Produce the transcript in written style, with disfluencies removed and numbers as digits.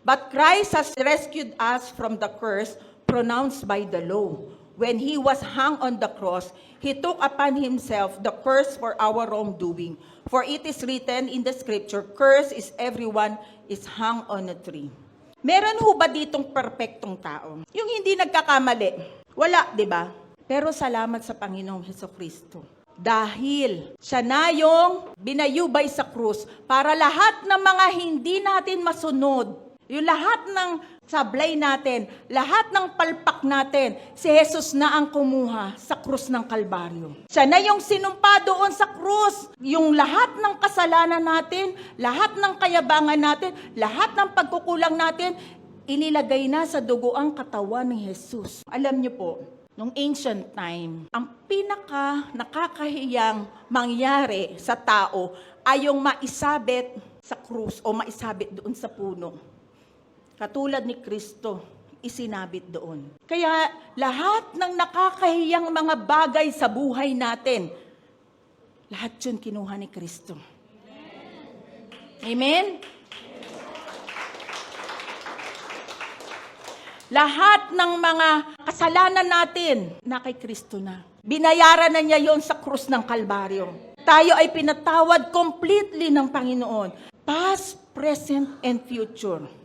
But Christ has rescued us from the curse pronounced by the law. When he was hung on the cross, he took upon himself the curse for our wrongdoing. For it is written in the scripture, "Cursed is everyone is hung on a tree." Meron ho ba ditong perpektong tao? Yung hindi nagkakamali? Wala, di ba? Pero salamat sa Panginoong Hesukristo. Dahil siya na yung binayubay sa krus para lahat ng mga hindi natin masunod, yung lahat ng sablay natin, lahat ng palpak natin, si Jesus na ang kumuha sa krus ng Kalbaryo. Siya na yung sinumpa doon sa krus. Yung lahat ng kasalanan natin, lahat ng kayabangan natin, lahat ng pagkukulang natin, inilagay na sa dugoang katawan ni Jesus. Alam niyo po, nung ancient time, ang pinaka nakakahiyang mangyari sa tao ay yung maisabit sa krus o maisabit doon sa puno. Katulad ni Kristo, isinabit doon. Kaya lahat ng nakakahiyang mga bagay sa buhay natin, lahat yun kinuha ni Kristo. Amen? Lahat ng mga kasalanan natin, na kay Kristo na. Binayaran na niya yon sa krus ng Kalbaryo. Tayo ay pinatawad completely ng Panginoon. Past, present, and future.